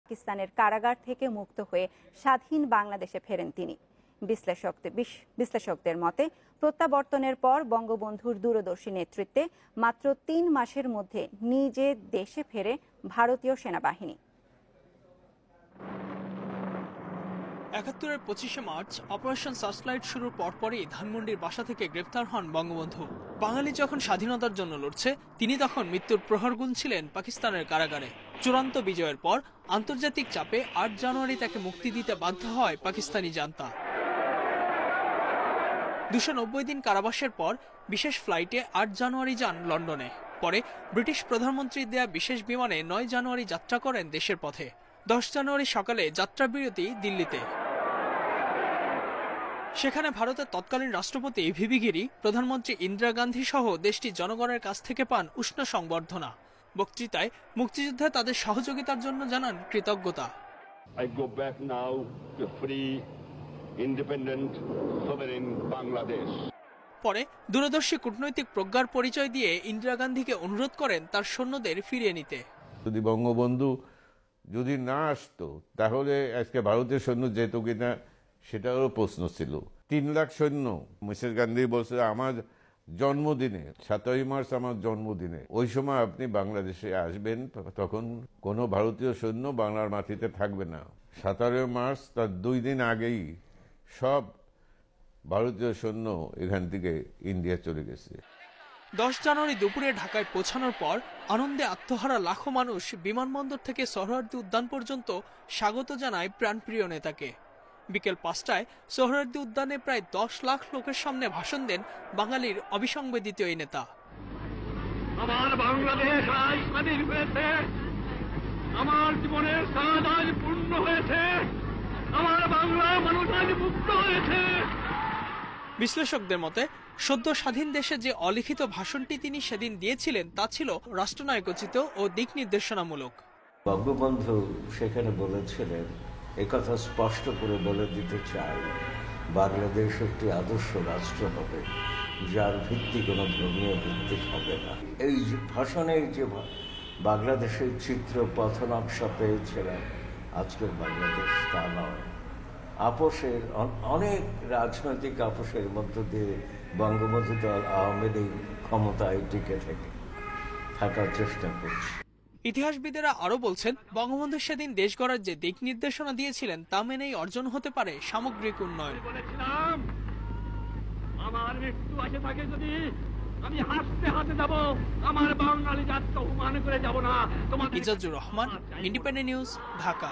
পাকিস্তানের কারাগার থেকে মুক্ত হয়ে স্বাধীন বাংলাদেশে ফেরেন তিনি। বিশ্লেষকদের মতে প্রত্যাবর্তনের পর বঙ্গবন্ধুর দূরদর্শী নেতৃত্বে মাত্র ৩ মাসের মধ্যে নিজে দেশে ফেরে ভারতীয় সেনাবাহিনী। ৭১-এর ২৫শে মার্চ অপারেশন সার্চলাইট শুরুর পরপরই ধানমন্ডির বাসা থেকে গ্রেপ্তার হন বঙ্গবন্ধু। বাঙালি যখন স্বাধীনতার জন্য লড়ছে, তিনি তখন মৃত্যুর প্রহর গুনছিলেন পাকিস্তানের কারাগারে। চূড়ান্ত বিজয়ের পর আন্তর্জাতিক চাপে ৮ জানুয়ারি তাকে মুক্তি দিতে বাধ্য হয় পাকিস্তানি জান্তা। ২৯০ দিন কারাবাসের পর বিশেষ ফ্লাইটে ৮ জানুয়ারি যান লন্ডনে। পরে ব্রিটিশ প্রধানমন্ত্রীর দেয়া বিশেষ বিমানে ৯ জানুয়ারি যাত্রা করেন দেশের পথে। ১০ জানুয়ারি সকালে যাত্রাবিরতি দিল্লিতে। সেখানে ভারতের তৎকালীন রাষ্ট্রপতি ভিভি গিরি, প্রধানমন্ত্রী ইন্দিরা গান্ধী সহ দেশটির জনগণের কাছ থেকে পান উষ্ণ সংবর্ধনা। বক্তৃতায় মুক্তিযুদ্ধে তাদের সহযোগিতার জন্য জানান কৃতজ্ঞতা। I go back now to free, independent, sovereign Bangladesh. পরে দূরদর্শী কূটনৈতিক প্রজ্ঞার পরিচয় দিয়ে ইন্দিরা গান্ধীকে অনুরোধ করেন তার সৈন্যদের ফিরিয়ে নিতে। যদি বঙ্গবন্ধু যদি না আসতো তাহলে আজকে ভারতের সৈন্য যেত কিনা সেটারও প্রশ্ন ছিল। ৩ লাখ সৈন্য। মিসেস গান্ধী বলছে আমার জন্মদিনে, ৭ই মার্চ আমার জন্মদিনে, ওই সময় আপনি বাংলাদেশে আসবেন, তখন কোনো ভারতীয় সৈন্য বাংলার মাটিতে থাকবে না। ১৭ মার্চ তার 2 দিন আগেই সব ভারতীয় সৈন্য এখান থেকে ইন্ডিয়া চলে গেছে। ১০ জানুয়ারি দুপুরে ঢাকায় পৌঁছানোর পর আনন্দে আত্মহারা লাখো মানুষ বিমানবন্দর থেকে সোহরাওয়ার্দী উদ্যান পর্যন্ত স্বাগত জানায় প্রাণপ্রিয় নেতাকে। বিকেল ৫টায় সোহরাওয়ার্দী উদ্যানে প্রায় ১০ লাখ লোকের সামনে ভাষণ দেন বাঙালির অবিসংবেদিত এই নেতা। আমার বাংলাদেশ আজ স্বাধীন হয়েছে, আমার জীবনের স্বাদ আজ পূর্ণ হয়েছে, আমার বাংলার মানুষ আজ মুক্ত হয়েছে। বিশ্লেষকদের মতে সদ্য স্বাধীন দেশে যে অলিখিত ভাষণটি তিনি সেদিন দিয়েছিলেন তা ছিল রাষ্ট্রনায়কোচিত ও দিক নির্দেশনামূলক। বঙ্গবন্ধু সেখানে বলেছিলেন, একথা স্পষ্ট করে বলে দিতে চাই, বাংলাদেশ একটি আদর্শ রাষ্ট্র হবে, যার ভিত্তি কোনো ধর্মীয় ভিত্তিক হবে না। এই ভাষণের যে বাংলাদেশের চিত্র পথনকশা পেয়েছিলেন, আজকের বাংলাদেশ তা নয়। আপোষের অনেক রাজনৈতিক আপোষের মধ্য দিয়ে বঙ্গবন্ধু দল আওয়ামী লীগ ক্ষমতায় টিকে থাকার চেষ্টা করছে। ইতিহাসবিদেরা আরো বলছেন, বঙ্গবন্ধু সেদিন দেশ গড়ার যে দিক নির্দেশনা দিয়েছিলেন তা মেনেই অর্জন হতে পারে সামগ্রিক উন্নয়ন। আমার মৃত্যু আসে থাকে যদি আমি হাসতে হাতে যাব, আমার বাঙালি জাতকে অপমান করে যাব না। Ijazur Rahman, independent news, Dhaka.